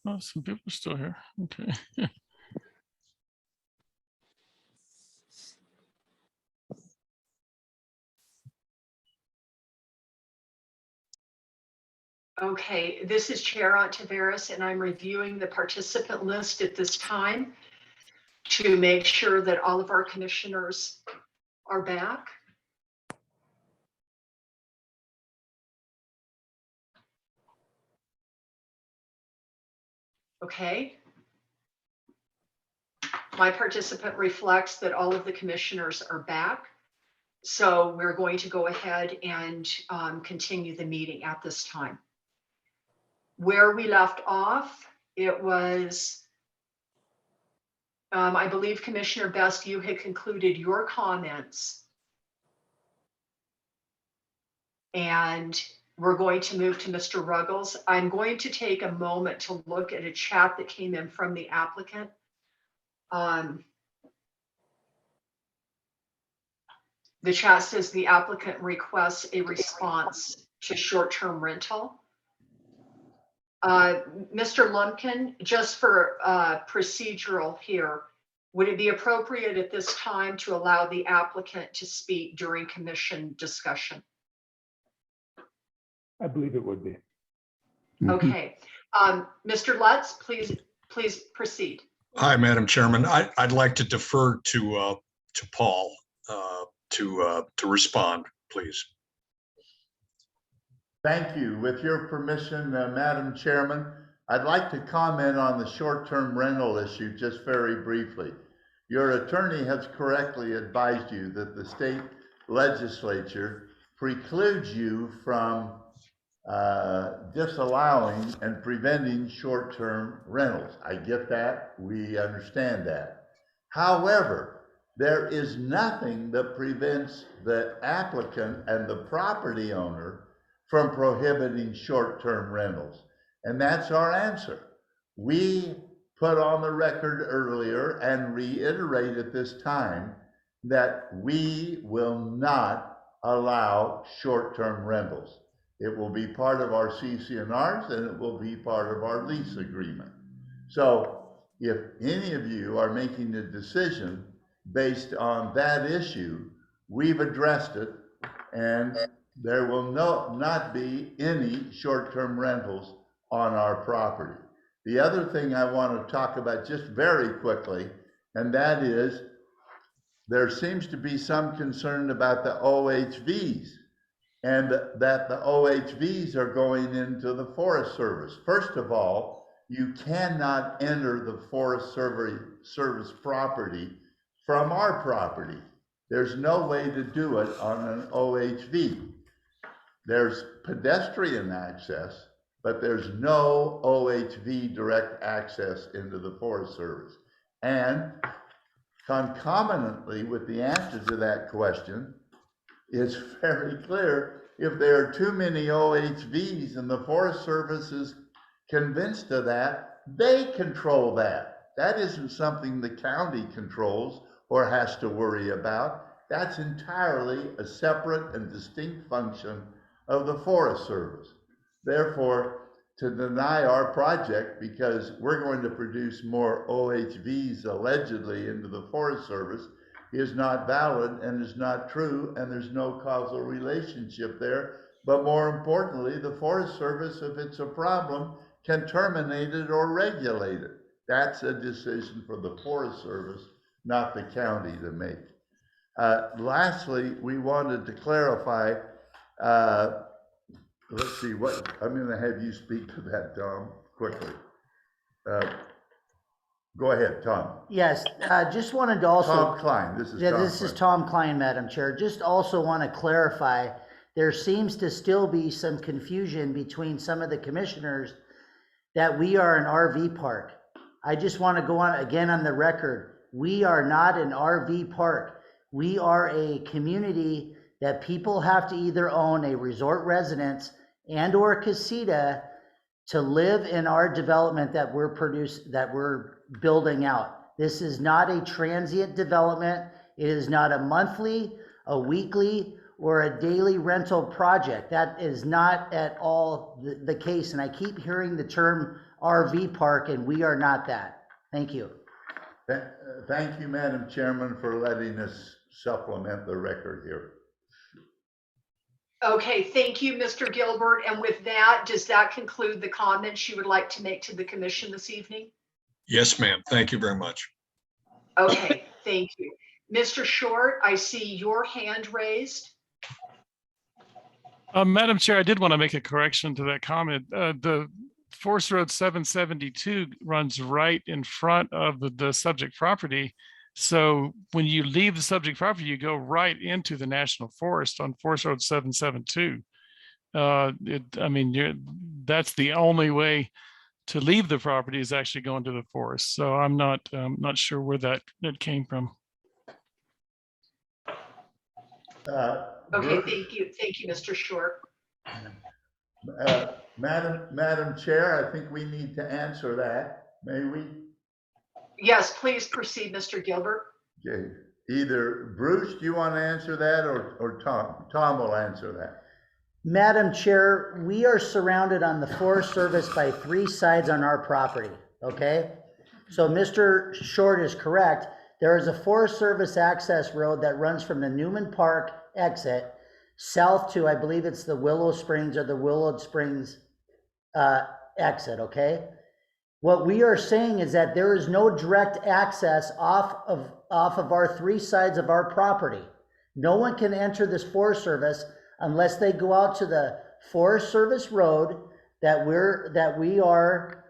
Oh, some people are still here. Okay. Okay, this is Chair Ontiveros, and I'm reviewing the participant list at this time to make sure that all of our commissioners are back. Okay. My participant reflects that all of the commissioners are back. So we're going to go ahead and continue the meeting at this time. Where we left off, it was, I believe Commissioner Best, you had concluded your comments. And we're going to move to Mr. Ruggles. I'm going to take a moment to look at a chat that came in from the applicant. The chat says the applicant requests a response to short-term rental. Mr. Lumpkin, just for procedural here, would it be appropriate at this time to allow the applicant to speak during commission discussion? I believe it would be. Okay. Mr. Lutz, please proceed. Hi, Madam Chairman. I'd like to defer to Paul to respond, please. Thank you. With your permission, Madam Chairman, I'd like to comment on the short-term rental issue just very briefly. Your attorney has correctly advised you that the state legislature precludes you from disallowing and preventing short-term rentals. I get that. We understand that. However, there is nothing that prevents the applicant and the property owner from prohibiting short-term rentals. And that's our answer. We put on the record earlier and reiterate at this time that we will not allow short-term rentals. It will be part of our CC&Rs and it will be part of our lease agreement. So if any of you are making a decision based on that issue, we've addressed it, and there will not be any short-term rentals on our property. The other thing I want to talk about just very quickly, and that is there seems to be some concern about the OHVs, and that the OHVs are going into the Forest Service. First of all, you cannot enter the Forest Service property from our property. There's no way to do it on an OHV. There's pedestrian access, but there's no OHV direct access into the Forest Service. And concomitantly with the answer to that question, it's very clear if there are too many OHVs and the Forest Service is convinced of that, they control that. That isn't something the county controls or has to worry about. That's entirely a separate and distinct function of the Forest Service. Therefore, to deny our project because we're going to produce more OHVs allegedly into the Forest Service is not valid and is not true, and there's no causal relationship there. But more importantly, the Forest Service, if it's a problem, can terminate it or regulate it. That's a decision for the Forest Service, not the county to make. Lastly, we wanted to clarify, let's see, what I'm going to have you speak to that, Tom, quickly. Go ahead, Tom. Yes, just wanted to also. Tom Klein, this is Yeah, Tom this Klein. is Tom Klein, Madam Chair. Just also want to clarify, there seems to still be some confusion between some of the commissioners that we are an RV park. I just want to go on again on the record. We are not an RV park. We are a community that people have to either own a resort residence and or a casita to live in our development that we're building out. This is not a transient development. It is not a monthly, a weekly, or a daily rental project. That is not at all the case. And I keep hearing the term RV park, and we are not that. Thank you. Thank you, Madam Chairman, for letting us supplement the record here. Okay, thank you, Mr. Gilbert. And with that, does that conclude the comments you would like to make to the commission this evening? Yes, ma'am. Thank you very much. Okay, thank you. Mr. Short, I see your hand raised. Madam Chair, I did want to make a correction to that comment. The Forest Road 772 runs right in front of the subject property. So when you leave the subject property, you go right into the National Forest on Forest Road 772. That's the only way to leave the property is actually going to the forest. So I'm not sure where that came from. Okay, thank you, Mr. Short. Madam Chair, I think we need to answer that. May we? Yes, please proceed, Mr. Gilbert. Okay. Either Bruce, do you want to answer that, or Tom? Tom will answer that. Madam Chair, we are surrounded on the Forest Service by 3 sides on our property, okay? So Mr. Short is correct. There is a Forest Service access road that runs from the Newman Park exit south to, I believe it's the Willow Springs or the Willow Springs exit, okay? What we are saying is that there is no direct access off of our 3 sides of our property. No one can enter this Forest Service unless they go out to the Forest Service road that we are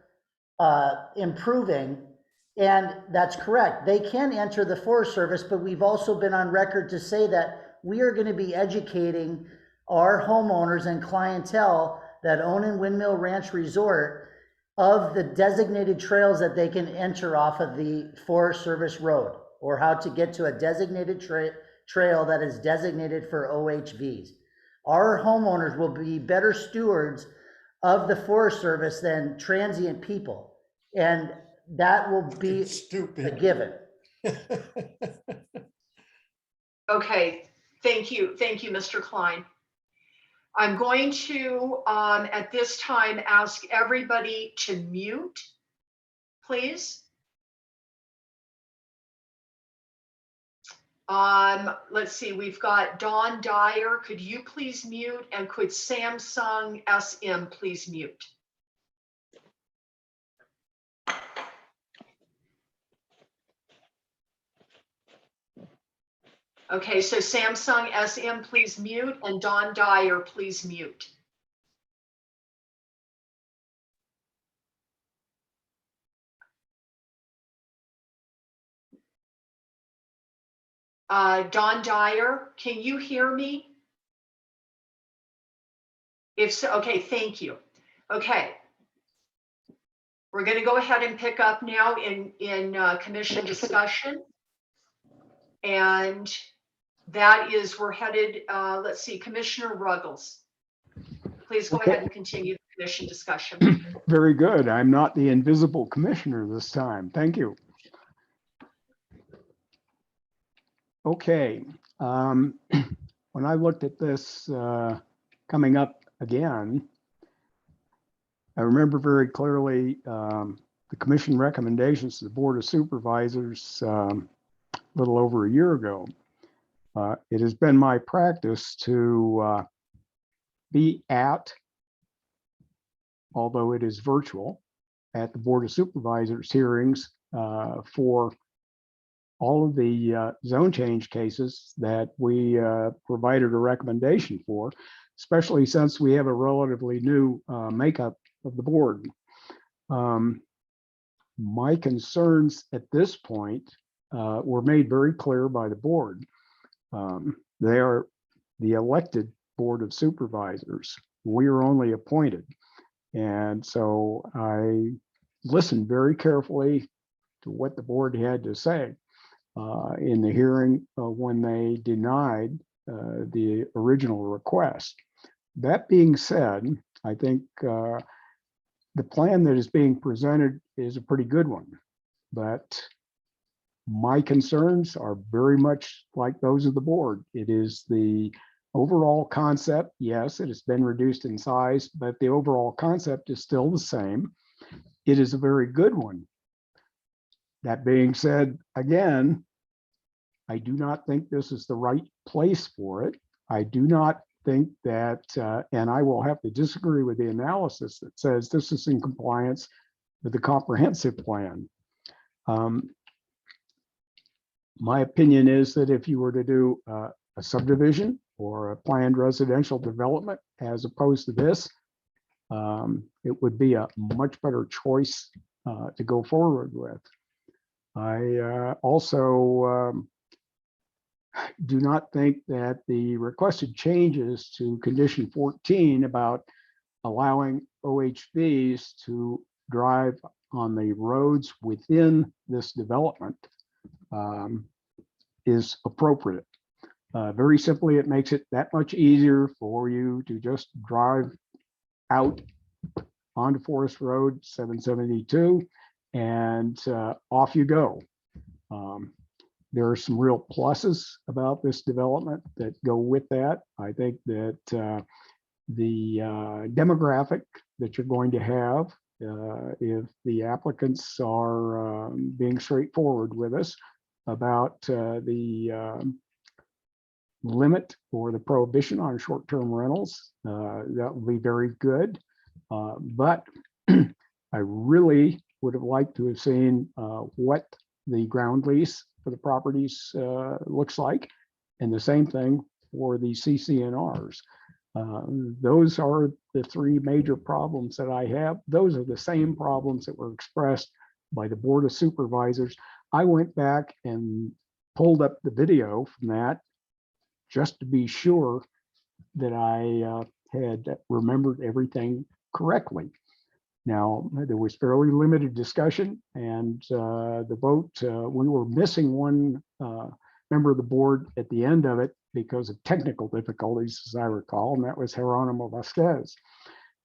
improving. And that's correct. They can enter the Forest Service, but we've also been on record to say that we are going to be educating our homeowners and clientele that own in Windmill Ranch Resort of the designated trails that they can enter off of the Forest Service road, or how to get to a designated trail that is designated for OHVs. Our homeowners will be better stewards of the Forest Service than transient people, and that will be a given. Okay, thank you, Mr. Klein. I'm going to, at this time, ask everybody to mute, please. Let's see, we've got Don Dyer. Could you please mute? And could Samsung SM please mute? Okay, so Samsung SM, please mute, and Don Dyer, please mute. Don Dyer, can you hear me? If so, okay, thank you. Okay. We're going to go ahead and pick up now in commission discussion. And that is, we're headed, let's see, Commissioner Ruggles. Please go ahead and continue the commission discussion. Very good. I'm not the invisible commissioner this time. Thank you. Okay. When I looked at this coming up again, I remember very clearly the commission recommendations to the Board of Supervisors a little over a year ago. It has been my practice to be at, although it is virtual, at the Board of Supervisors hearings for all of the zone change cases that we provided a recommendation for, especially since we have a relatively new makeup of the board. My concerns at this point were made very clear by the board. They are the elected Board of Supervisors. We are only appointed. And so I listened very carefully to what the board had to say in the hearing when they denied the original request. That being said, I think the plan that is being presented is a pretty good one, but My concerns are very much like those of the board. It is the overall concept. Yes, it has been reduced in size, but the overall concept is still the same. It is a very good one. That being said, again, I do not think this is the right place for it. I do not think that, and I will have to disagree with the analysis that says this is in compliance with the comprehensive plan. My opinion is that if you were to do a subdivision or a planned residential development as opposed to this, it would be a much better choice to go forward with. I also do not think that the requested changes to condition 14 about allowing OHVs to drive on the roads within this development is appropriate. Very simply, it makes it that much easier for you to just drive out onto Forest Road 772 and off you go. There are some real pluses about this development that go with that. I think that the demographic that you're going to have, if the applicants are being straightforward with us about the limit or the prohibition on short-term rentals, that will be very good. But I really would have liked to have seen what the ground lease for the properties looks like, and the same thing for the CCNRs. Those are the three major problems that I have. Those are the same problems that were expressed by the Board of Supervisors. I went back and pulled up the video from that just to be sure that I had remembered everything correctly. Now, there was fairly limited discussion, and the vote, we were missing one member of the board at the end of it because of technical difficulties, as I recall, and that was Geronimo Vasquez.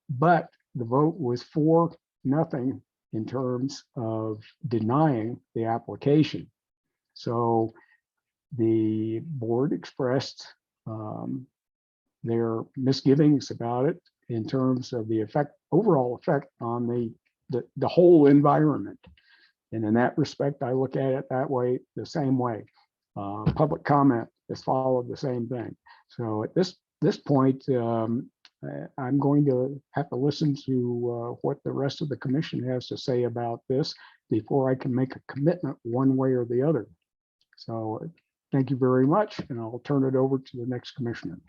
But the vote was 4-0 in terms of denying the application. So the board expressed their misgivings about it in terms of the overall effect on the whole environment. And in that respect, I look at it that way, the same way. Public comment has followed the same thing. So at this point, I'm going to have to listen to what the rest of the commission has to say about this before I can make a commitment one way or the other. So thank you very much, and I'll turn it over to the next commissioner.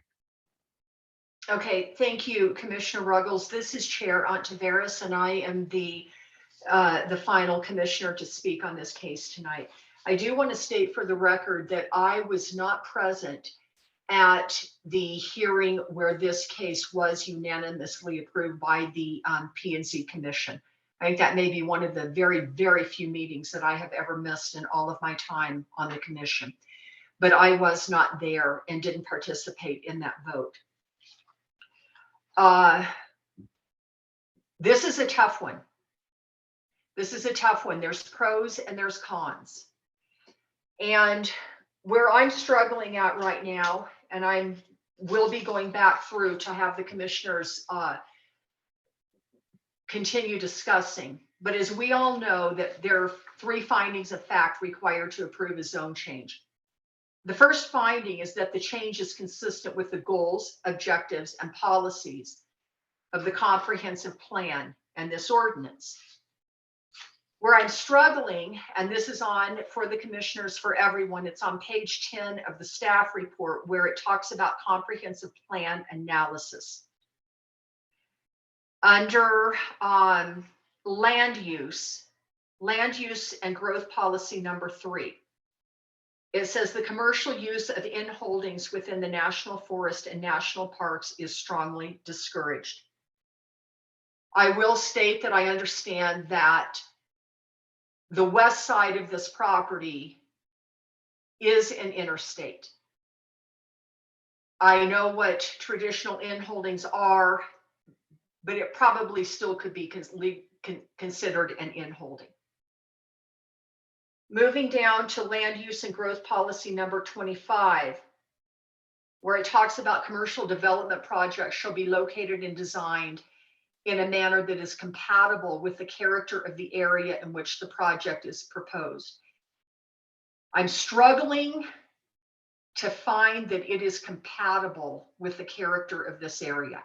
Okay, thank you, Commissioner Ruggles. This is Chair Ontiveros, and I am the final commissioner to speak on this case tonight. I do want to state for the record that I was not present at the hearing where this case was unanimously approved by the P&Z Commission. I think that may be one of the very, very few meetings that I have ever missed in all of my time on the commission. But I was not there and didn't participate in that vote. This is a tough one. This is a tough one. There's pros and there's cons. And where I'm struggling at right now, and will be going back through to have the commissioners continue discussing. But as we all know, that there are 3 findings of fact required to approve a zone change. The first finding is that the change is consistent with the goals, objectives, and policies of the comprehensive plan and this ordinance. Where I'm struggling, and this is on for the commissioners, for everyone, it's on page 10 of the staff report where it talks about comprehensive plan analysis. Under land use and growth policy number 3. It says the commercial use of in-holdings within the national forest and national parks is strongly discouraged. I will state that I understand that the west side of this property is an interstate. I know what traditional in-holdings are, but it probably still could be considered an in-holding. Moving down to land use and growth policy number 25, where it talks about commercial development projects shall be located and designed in a manner that is compatible with the character of the area in which the project is proposed. I'm struggling to find that it is compatible with the character of this area.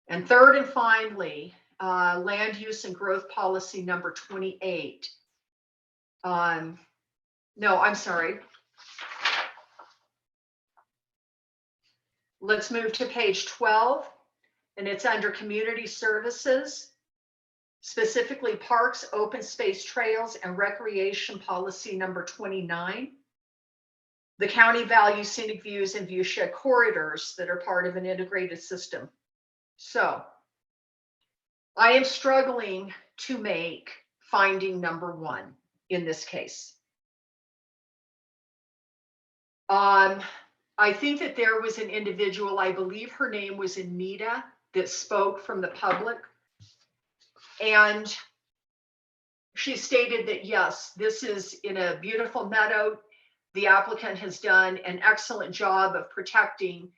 And third and finally, land use and growth policy number 28. No, I'm sorry. Let's move to page 12, and it's under community services, specifically parks, open space trails, and recreation policy number 29. The county values scenic views and view shed corridors that are part of an integrated system. So I am struggling to make finding number 1 in this case. I think that there was an individual, I believe her name was Anita, that spoke from the public. And she stated that, yes, this is in a beautiful meadow. The applicant has done an excellent job of protecting.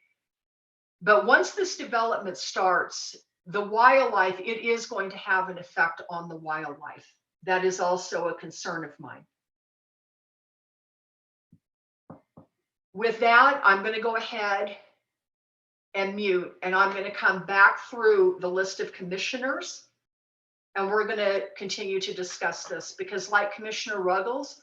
But once this development starts, the wildlife, it is going to have an effect on the wildlife. That is also a concern of mine. With that, I'm going to go ahead and mute, and I'm going to come back through the list of commissioners, and we're going to continue to discuss this, because like Commissioner Ruggles,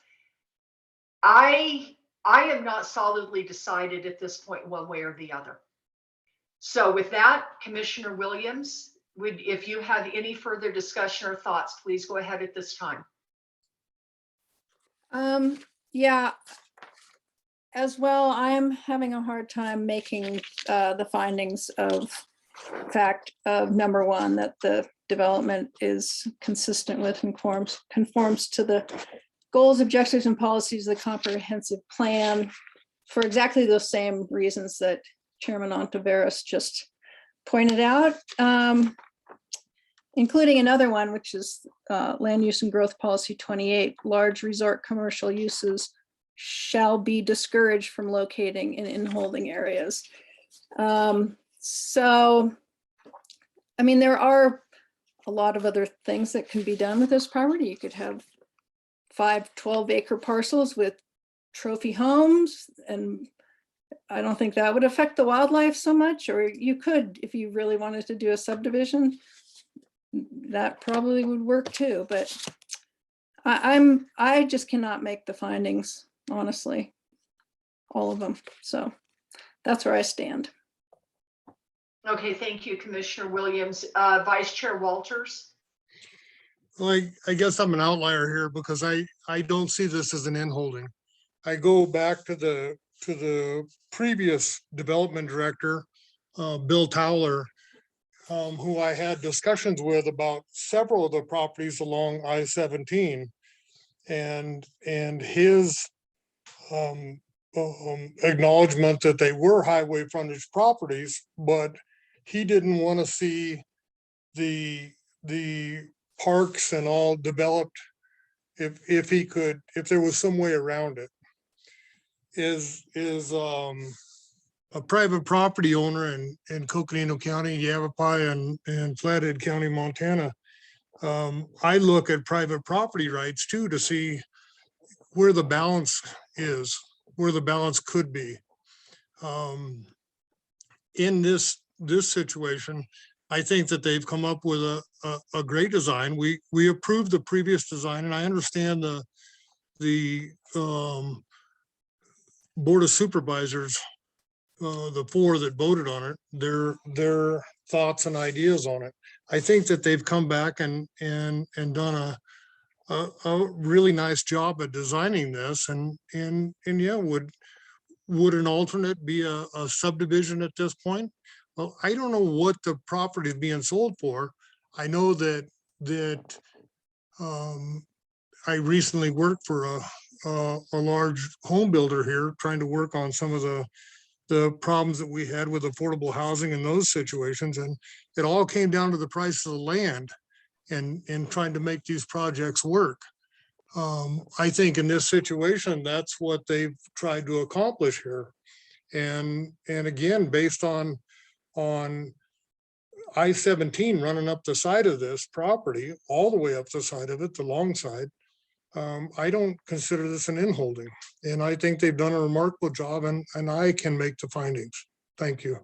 I am not solidly decided at this point one way or the other. So with that, Commissioner Williams, if you have any further discussion or thoughts, please go ahead at this time. Yeah, as well, I'm having a hard time making the findings of fact of number 1, that the development is consistent with and conforms to the goals, objectives, and policies of the comprehensive plan for exactly those same reasons that Chairman Ontiveros just pointed out, including another one, which is land use and growth policy 28, large resort commercial uses shall be discouraged from locating in holding areas. So, I mean, there are a lot of other things that can be done with this property. You could have 5 12-acre parcels with trophy homes, and I don't think that would affect the wildlife so much. Or you could, if you really wanted to do a subdivision, that probably would work too. But I just cannot make the findings, honestly, all of them. So that's where I stand. Okay, thank you, Commissioner Williams. Vice Chair Walters. Well, I guess I'm an outlier here because I don't see this as an in-holding. I go back to the previous development director, Bill Towler, who I had discussions with about several of the properties along I-17, and his acknowledgement that they were highway frontage properties, but he didn't want to see the parks and all developed if he could, if there was some way around it. Is a private property owner in Coconino County, Yavapai, and Flathead County, Montana. I look at private property rights too to see where the balance is, where the balance could be. In this situation, I think that they've come up with a great design. We approved the previous design, and I understand the Board of Supervisors, the 4 that voted on it, their thoughts and ideas on it. I think that they've come back and done a really nice job at designing this, and yeah, would an alternate be a subdivision at this point? Well, I don't know what the property is being sold for. I know that I recently worked for a large home builder here, trying to work on some of the problems that we had with affordable housing in those situations. And it all came down to the price of the land and trying to make these projects work. I think in this situation, that's what they've tried to accomplish here. And again, based on I-17 running up the side of this property, all the way up the side of it, the long side, I don't consider this an in-holding. And I think they've done a remarkable job, and I can make the findings. Thank you.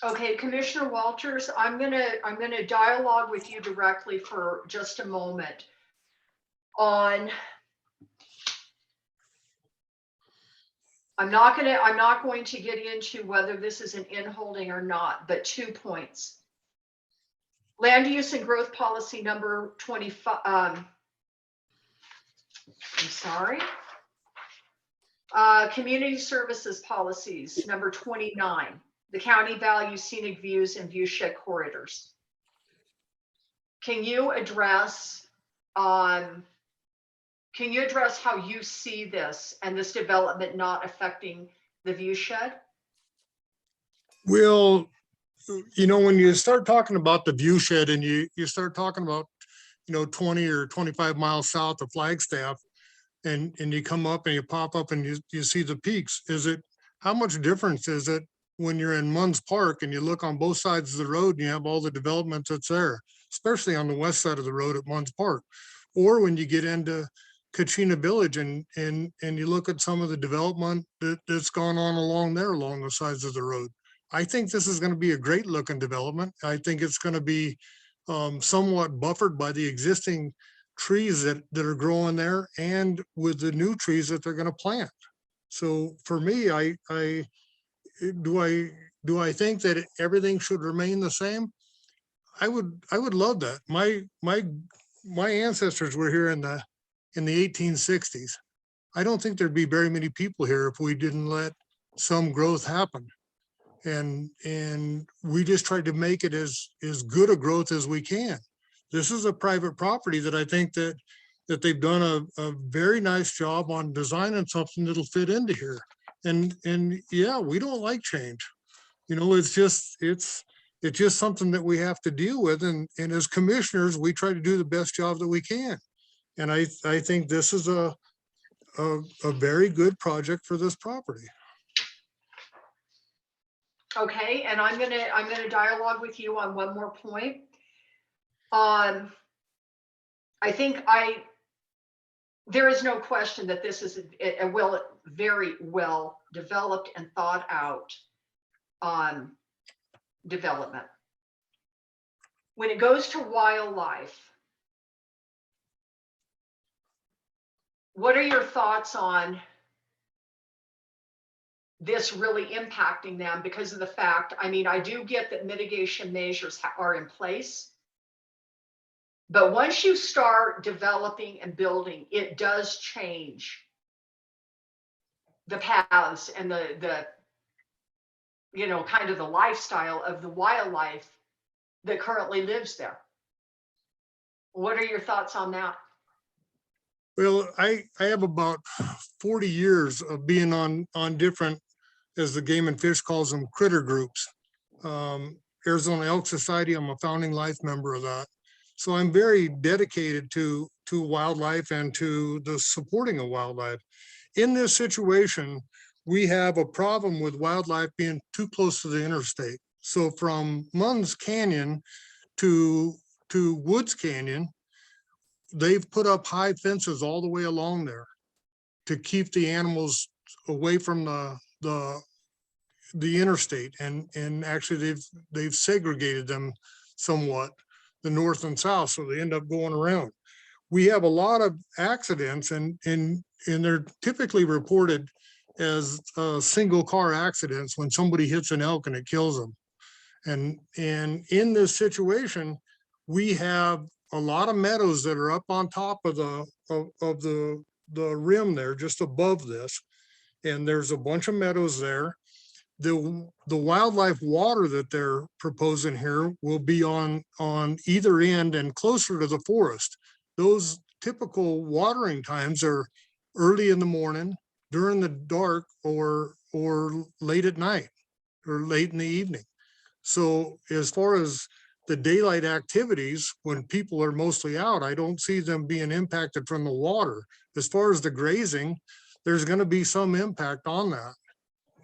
Okay, Commissioner Walters, I'm gonna dialogue with you directly for just a moment on. I'm not going to get into whether this is an in-holding or not, but 2 points. Land use and growth policy number 25. I'm sorry. Community services policies number 29. The county values scenic views and view shed corridors. Can you address how you see this and this development not affecting the view shed? Well, you know, when you start talking about the view shed and you start talking about, 20 or 25 miles south of Flagstaff, and you come up and you pop up and you see the peaks, how much difference is it when you're in Munns Park and you look on both sides of the road and you have all the development that's there, especially on the west side of the road at Munns Park? Or when you get into Kachina Village and you look at some of the development that's gone on along there, along the sides of the road. I think this is going to be a great looking development. I think it's going to be somewhat buffered by the existing trees that are growing there and with the new trees that they're going to plant. So for me, do I think that everything should remain the same? I would love that. My ancestors were here in the 1860s. I don't think there'd be very many people here if we didn't let some growth happen. And we just tried to make it as good a growth as we can. This is a private property that I think that they've done a very nice job on designing something that'll fit into here. And yeah, we don't like change. It's just something that we have to deal with. And as commissioners, we try to do the best job that we can. And I think this is a very good project for this property. Okay, and I'm gonna dialogue with you on one more point. I think there is no question that this is a very well developed and thought out development. When it goes to wildlife, what are your thoughts on this really impacting them because of the fact, I do get that mitigation measures are in place, but once you start developing and building, it does change the paths and the kind of the lifestyle of the wildlife that currently lives there. What are your thoughts on that? Well, I have about 40 years of being on different, as the Game and Fish calls them, critter groups. Arizona Elk Society, I'm a founding life member of that. So I'm very dedicated to wildlife and to the supporting of wildlife. In this situation, we have a problem with wildlife being too close to the interstate. So from Munns Canyon to Woods Canyon, they've put up high fences all the way along there to keep the animals away from the interstate, and actually they've segregated them somewhat, the north and south, so they end up going around. We have a lot of accidents, and they're typically reported as single car accidents when somebody hits an elk and it kills them. And in this situation, we have a lot of meadows that are up on top of the rim there, just above this. And there's a bunch of meadows there. The wildlife water that they're proposing here will be on either end and closer to the forest. Those typical watering times are early in the morning, during the dark, or late at night, or late in the evening. So as far as the daylight activities, when people are mostly out, I don't see them being impacted from the water. As far as the grazing, there's going to be some impact on that.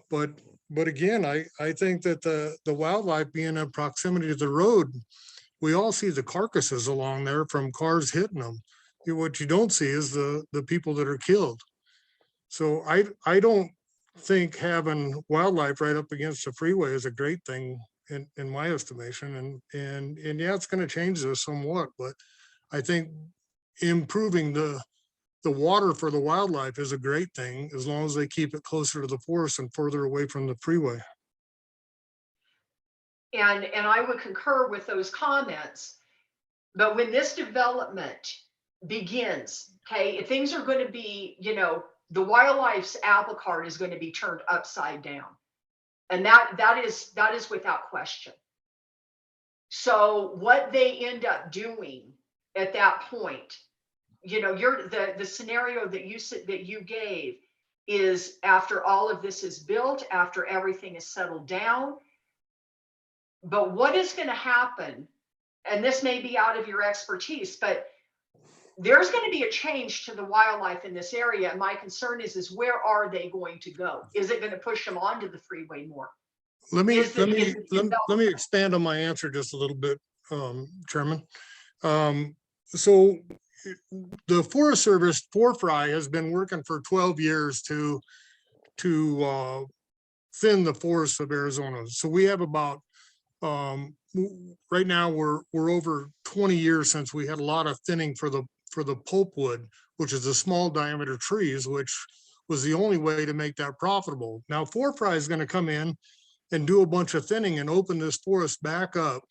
But again, I think that the wildlife being in proximity to the road, we all see the carcasses along there from cars hitting them. What you don't see is the people that are killed. So I don't think having wildlife right up against the freeway is a great thing in my estimation. And yeah, it's going to change this somewhat, but I think improving the water for the wildlife is a great thing as long as they keep it closer to the forest and further away from the freeway. And I would concur with those comments. But when this development begins, okay, if things are going to be, you know, the wildlife's apple cart is going to be turned upside down. And that is without question. So what they end up doing at that point, you know, the scenario that you gave is after all of this is built, after everything is settled down. But what is going to happen, and this may be out of your expertise, but there's going to be a change to the wildlife in this area. And my concern is where are they going to go? Is it going to push them onto the freeway more? Let me Is it expand on my answer just a little bit, Chairman. So the Forest Service, Fry, has been working for 12 years to thin the forests of Arizona. So we have about right now we're over 20 years since we had a lot of thinning for the pulpwood, which is the small diameter trees, which was the only way to make that profitable. Now Fry is going to come in and do a bunch of thinning and open this forest back up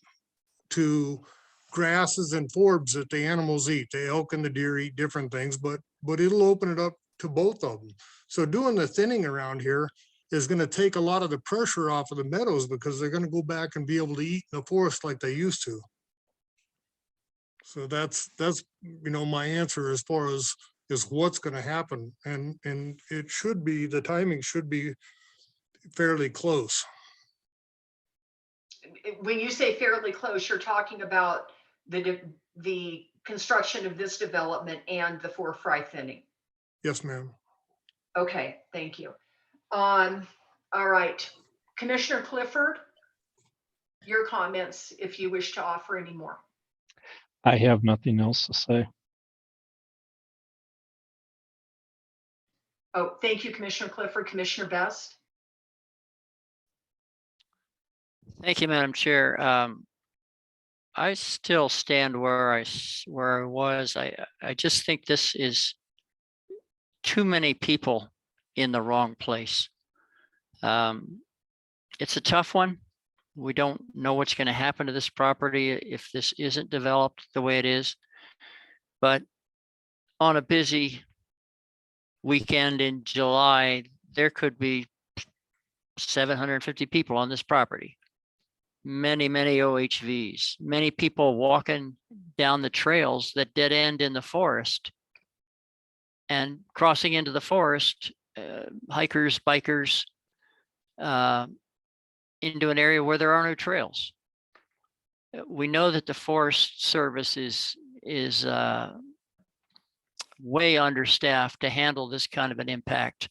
to grasses and forbs that the animals eat. The elk and the deer eat different things, but it'll open it up to both of them. So doing the thinning around here is going to take a lot of the pressure off of the meadows because they're going to go back and be able to eat in the forest like they used to. So that's you know, my answer as far as what's going to happen, and it should be, the timing should be fairly close. when you say fairly close, you're talking about the construction of this development and the Fry thinning. Yes, ma'am. Okay, thank you. All right, Commissioner Clifford, your comments, if you wish to offer any more. I have nothing else to say. Oh, thank you, Commissioner Clifford. Commissioner Best? Thank you, Madam Chair. I still stand where I was. I just think this is too many people in the wrong place. It's a tough one. We don't know what's going to happen to this property if this isn't developed the way it is. But on a busy weekend in July, there could be 750 people on this property. Many OHVs, many people walking down the trails that dead end in the forest and crossing into the forest, hikers, bikers, into an area where there are no trails. We know that the Forest Service is way understaffed to handle this kind of an impact.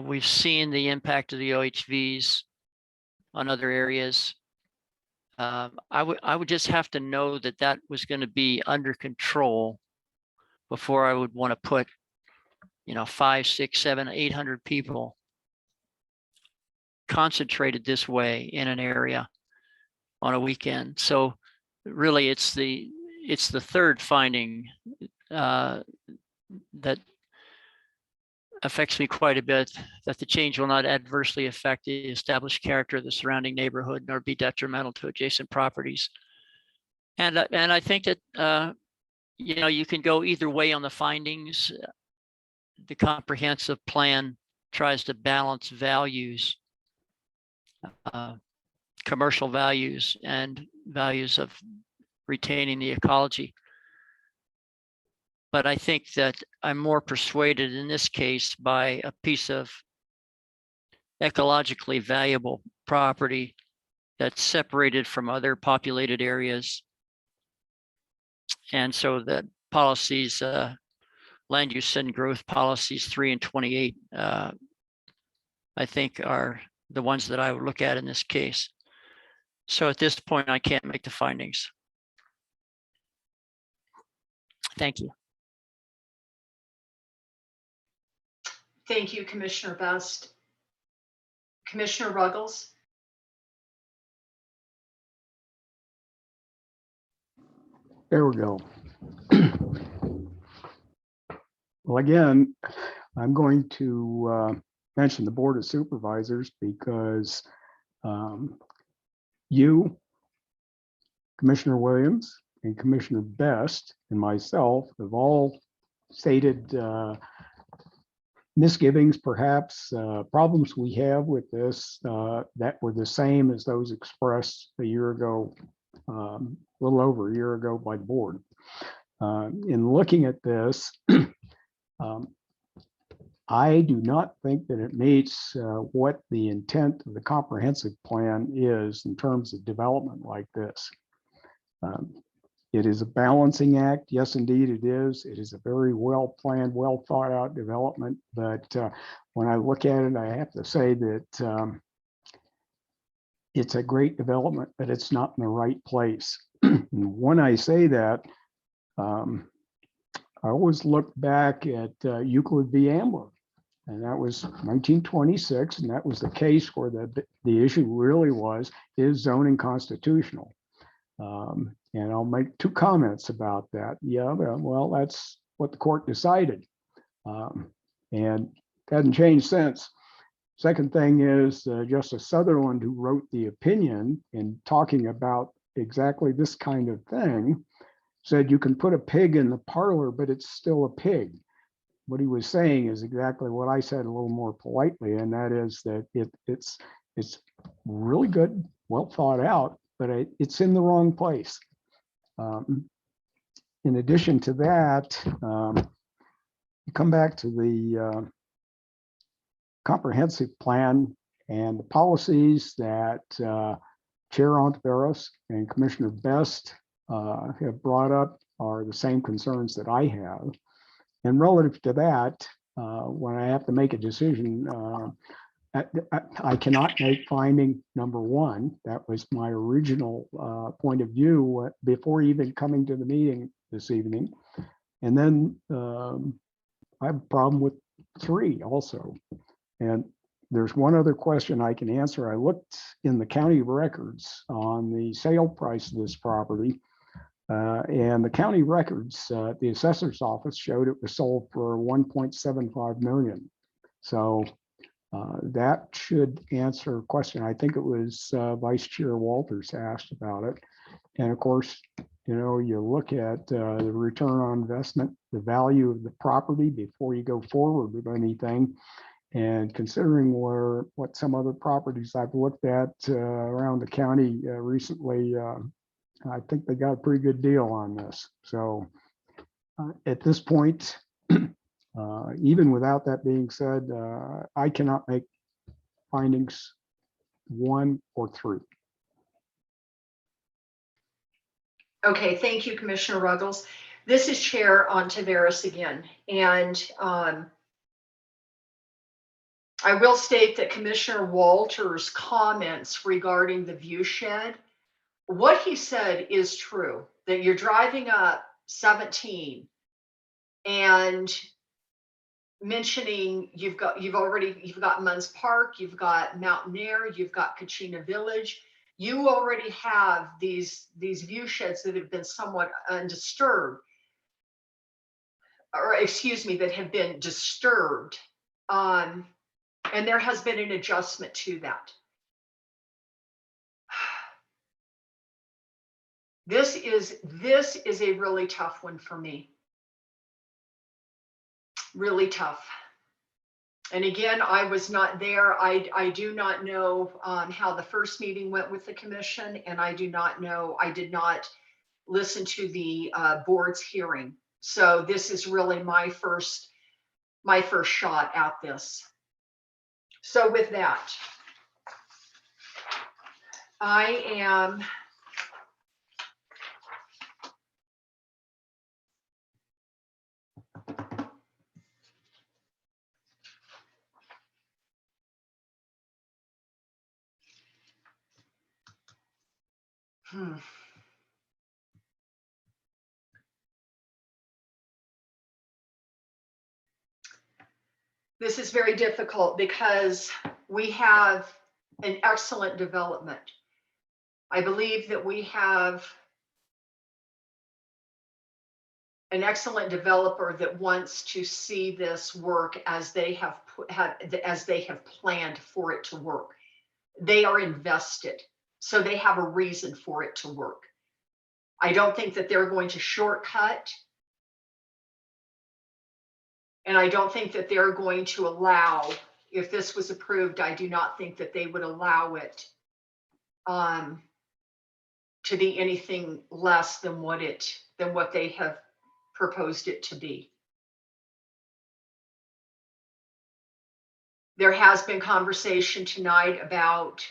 We've seen the impact of the OHVs on other areas. I would just have to know that that was going to be under control before I would want to put, 5, 6, 7, 800 people concentrated this way in an area on a weekend. So really it's the third finding that affects me quite a bit, that the change will not adversely affect the established character of the surrounding neighborhood nor be detrimental to adjacent properties. And I think that you can go either way on the findings. The comprehensive plan tries to balance values, commercial values and values of retaining the ecology. But I think that I'm more persuaded in this case by a piece of ecologically valuable property that's separated from other populated areas. And so the policies, land use and growth policies 3 and 28, I think are the ones that I would look at in this case. So at this point, I can't make the findings. Thank you. Thank you, Commissioner Best. Commissioner Ruggles? There we go. Well, again, I'm going to mention the Board of Supervisors because you, Commissioner Williams, and Commissioner Best, and myself have all stated misgivings, perhaps problems we have with this that were the same as those expressed a year ago, a little over a year ago by the board. In looking at this, I do not think that it meets what the intent of the comprehensive plan is in terms of development like this. It is a balancing act. Yes, indeed it is. It is a very well planned, well thought out development. But when I look at it, I have to say that it's a great development, but it's not in the right place. And when I say that, I always look back at Euclid v. Ambler, and that was 1926, and that was the case where the issue really was, is zoning constitutional? And I'll make two comments about that. Yeah, well, that's what the court decided, and hasn't changed since. Second thing is Justice Sutherland, who wrote the opinion in talking about exactly this kind of thing, said you can put a pig in the parlor, but it's still a pig. What he was saying is exactly what I said a little more politely, and that is that it's really good, well thought out, but it's in the wrong place. In addition to that, you come back to the comprehensive plan and the policies that Chair Ontiveros and Commissioner Best have brought up are the same concerns that I have. And relative to that, when I have to make a decision, I cannot make finding number one. That was my original point of view before even coming to the meeting this evening. And then I have a problem with 3 also. And there's one other question I can answer. I looked in the county records on the sale price of this property, and the county records, the assessor's office showed it was sold for 1.75 million. So that should answer a question. I think it was Vice Chair Walters asked about it. And of course, you know, you look at the return on investment, the value of the property before you go forward with anything. And considering what some other properties I've looked at around the county recently, I think they got a pretty good deal on this. So at this point, even without that being said, I cannot make findings 1 or 3. Okay, thank you, Commissioner Ruggles. This is Chair Ontiveros again. And I will state that Commissioner Walter's comments regarding the view shed, what he said is true, that you're driving up 17 and mentioning you've got Munns Park, you've got Mountaineer, you've got Kachina Village. You already have these view sheds that have been somewhat undisturbed, or excuse me, that have been disturbed. And there has been an adjustment to that. This is a really tough one for me. Really tough. And again, I was not there. I do not know how the first meeting went with the commission, and I do not know, I did not listen to the board's hearing. So this is really my first shot at this. So with that, I am hmm. This is very difficult because we have an excellent development. I believe that we have an excellent developer that wants to see this work as they have planned for it to work. They are invested, so they have a reason for it to work. I don't think that they're going to shortcut, and I don't think that they're going to allow, if this was approved, I do not think that they would allow it to be anything less than what they have proposed it to be. There has been conversation tonight about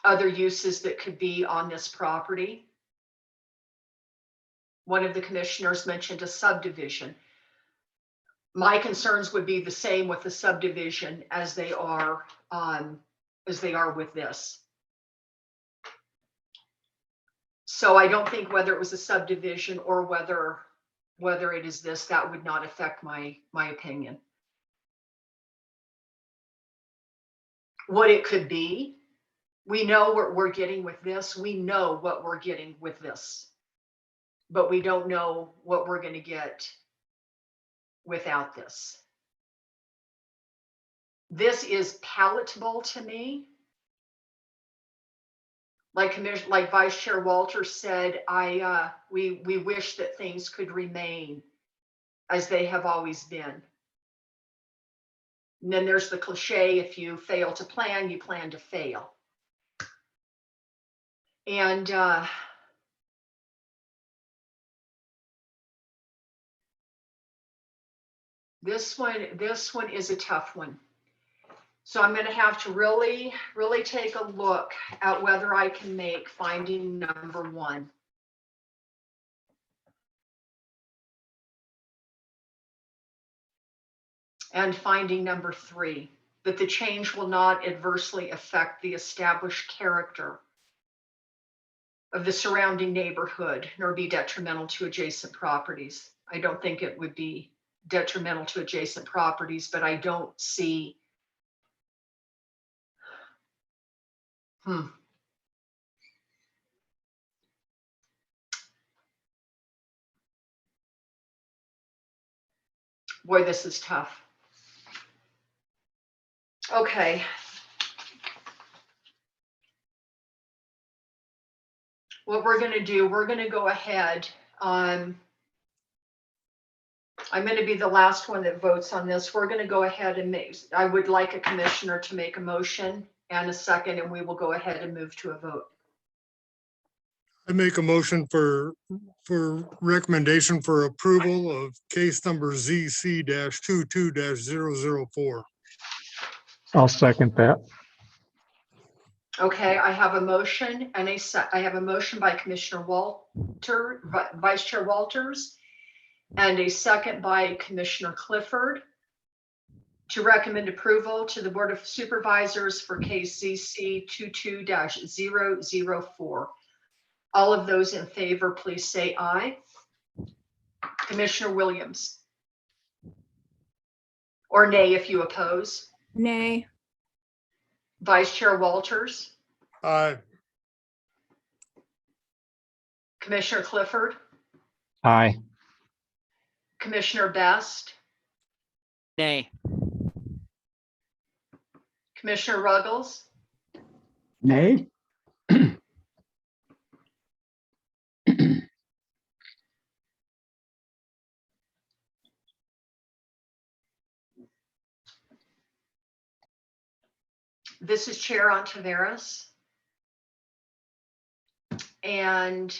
other uses that could be on this property. One of the commissioners mentioned a subdivision. My concerns would be the same with the subdivision as they are with this. So I don't think whether it was a subdivision or whether it is this, that would not affect my opinion. What it could be, we know what we're getting with this. We know what we're getting with this, but we don't know what we're going to get without this. This is palatable to me. Like Vice Chair Walte said, we wish that things could remain as they have always been. And then there's the cliche, if you fail to plan, you plan to fail. And this one is a tough one. So I'm going to have to really take a look at whether I can make finding number 1. And finding number 3, that the change will not adversely affect the established character of the surrounding neighborhood, nor be detrimental to adjacent properties. I don't think it would be detrimental to adjacent properties, but I don't see. Boy, this is tough. Okay. What we're going to do, we're going to go ahead. I'm going to be the last one that votes on this. We're going to go ahead and I would like a commissioner to make a motion and a second, and we will go ahead and move to a vote. I make a motion for recommendation for approval of case number ZC-22-004. I'll second that. Okay, I have a motion and I have a motion by Commissioner Walte, Vice Chair Walters, and a second by Commissioner Clifford to recommend approval to the Board of Supervisors for case ZC 22-004. All of those in favor, please say aye. Commissioner Williams. Or nay if you oppose. Nay. Vice Chair Walters. Aye. Commissioner Clifford. Aye. Commissioner Best. Nay. Commissioner Ruggles. Nay? This is Chair Ontiveros. And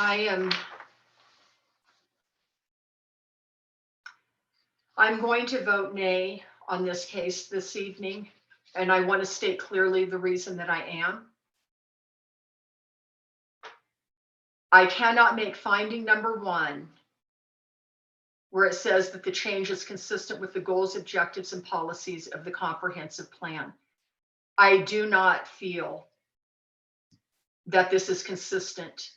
I'm going to vote nay on this case this evening, and I want to state clearly the reason that I am. I cannot make finding number 1, where it says that the change is consistent with the goals, objectives, and policies of the comprehensive plan. I do not feel that this is consistent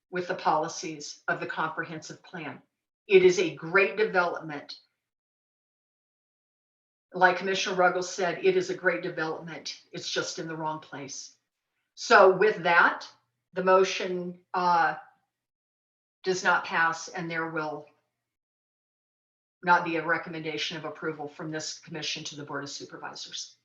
with the policies of the comprehensive plan. It is a great development. Like Commissioner Ruggles said, it is a great development. It's just in the wrong place. So with that, the motion does not pass, and there will not be a recommendation of approval from this commission to the Board of Supervisors.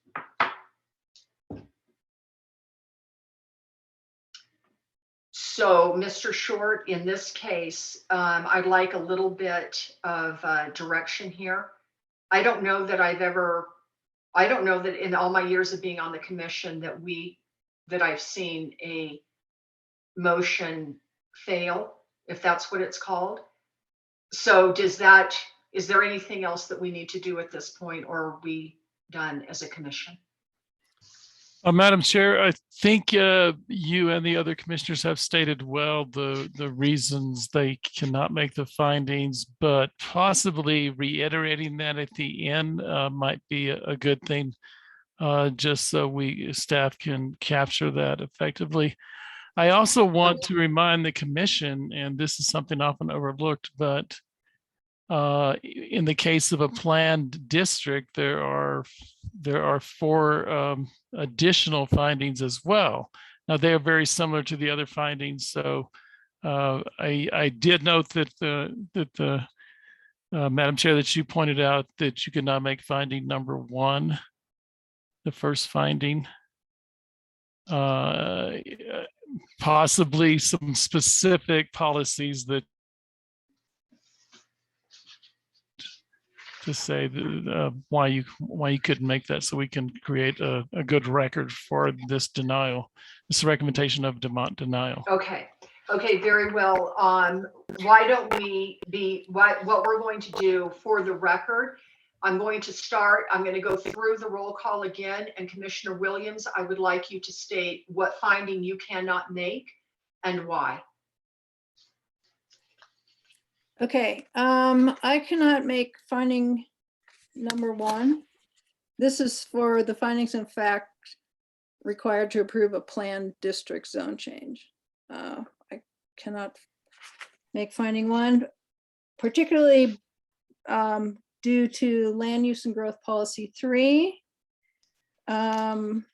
So, Mr. Short, in this case, I'd like a little bit of direction here. I don't know that in all my years of being on the commission that I've seen a motion fail, if that's what it's called. So is there anything else that we need to do at this point, or are we done as a commission? Madam Chair, I think you and the other commissioners have stated well the reasons they cannot make the findings, but possibly reiterating that at the end might be a good thing, just so staff can capture that effectively. I also want to remind the commission, and this is something often overlooked, but in the case of a planned district, there are 4 additional findings as well. Now they are very similar to the other findings, so I did note that the Madam Chair, that you pointed out that you could not make finding number 1, the first finding. Possibly some specific policies that to say why you couldn't make that, so we can create a good record for this denial, this recommendation of denial. Okay, very well. Why don't we what we're going to do for the record, I'm going to go through the roll call again, and Commissioner Williams, I would like you to state what finding you cannot make and why. Okay, I cannot make finding number 1. This is for the findings and fact required to approve a planned district zone change. I cannot make finding 1, particularly due to land use and growth policy 3, land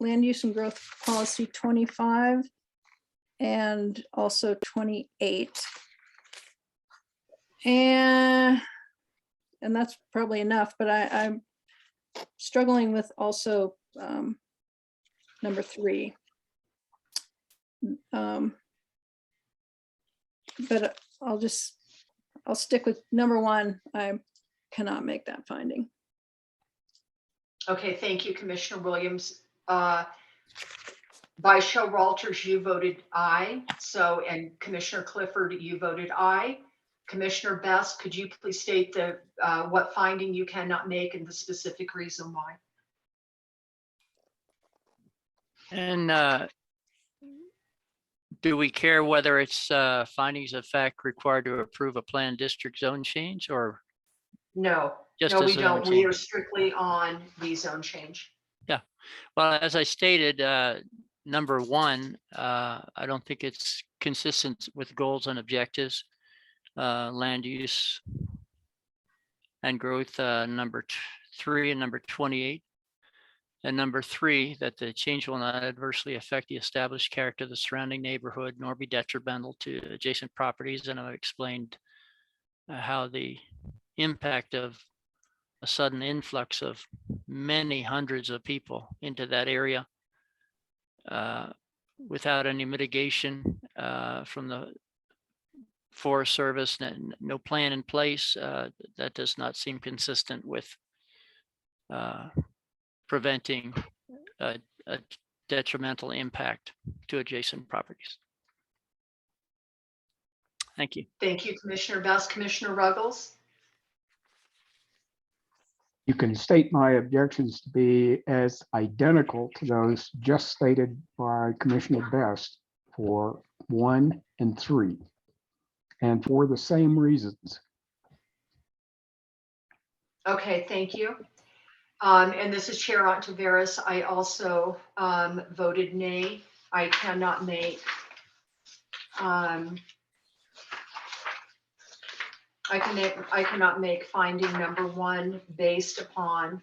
use and growth policy 25, and also 28. And that's probably enough, but I'm struggling with also number 3. But I'll stick with number 1. I cannot make that finding. Okay, thank you, Commissioner Williams. By show Walters, you voted aye. And Commissioner Clifford, you voted aye. Commissioner Best, could you please state what finding you cannot make and the specific reason why? And do we care whether it's findings of fact required to approve a planned district zone change, or? No, Just no, a we zone don't. We change? are strictly on the zone change. Yeah, well, as I stated, number 1, I don't think it's consistent with goals and objectives, land use and growth, number 3 and number 28. And number 3, that the change will not adversely affect the established character of the surrounding neighborhood, nor be detrimental to adjacent properties. And I've explained how the impact of a sudden influx of many hundreds of people into that area without any mitigation from the Forest Service, no plan in place, that does not seem consistent with preventing a detrimental impact to adjacent properties. Thank you. Thank you, Commissioner Best. Commissioner Ruggles? You can state my objections to be as identical to those just stated by Commissioner Best for 1 and 3, and for the same reasons. Okay, thank you. And this is Chair Ontiveros. I also voted nay. I cannot make I cannot make finding number 1 based upon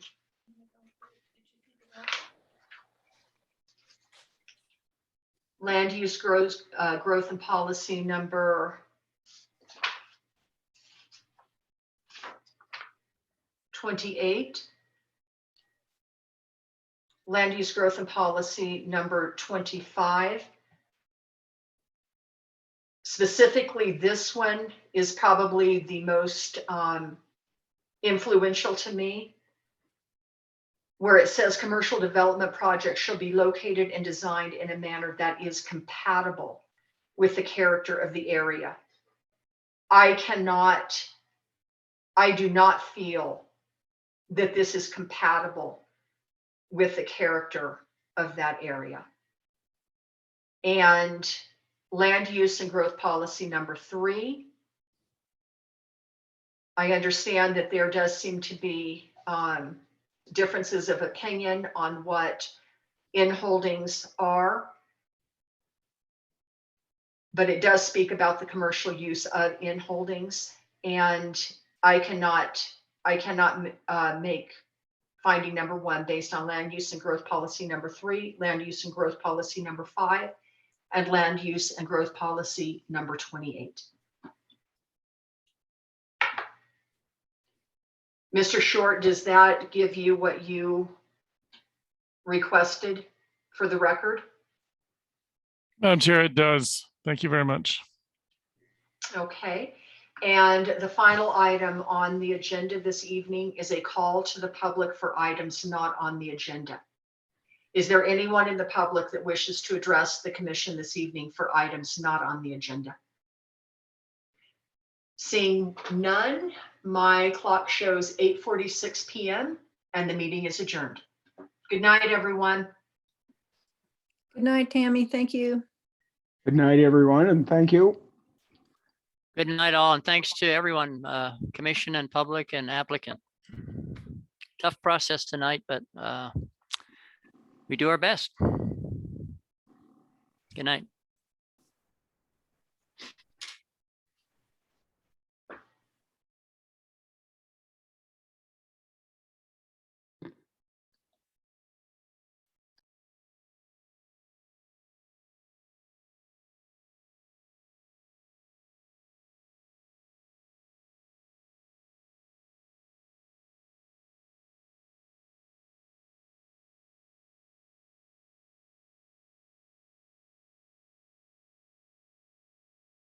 land use growth and policy number 28, land use growth and policy number 25. Specifically, this one is probably the most influential to me, where it says commercial development projects shall be located and designed in a manner that is compatible with the character of the area. I do not feel that this is compatible with the character of that area. And land use and growth policy number 3. I understand that there does seem to be differences of opinion on what in-holdings are, but it does speak about the commercial use of in-holdings, and I cannot make finding number 1 based on land use and growth policy number 3, land use and growth policy number 5, and land use and growth policy number 28. Mr. Short, does that give you what you requested for the record? Madam Chair, it does. Thank you very much. Okay. And the final item on the agenda this evening is a call to the public for items not on the agenda. Is there anyone in the public that wishes to address the commission this evening for items not on the agenda? Seeing none, my clock shows 8:46 p.m. and the meeting is adjourned. Good night, everyone. Good night, Tammy. Thank you. Good night, everyone, and thank you. Good night, all, and thanks to everyone, commission and public and applicant. Tough process tonight, but we do our best. Good night.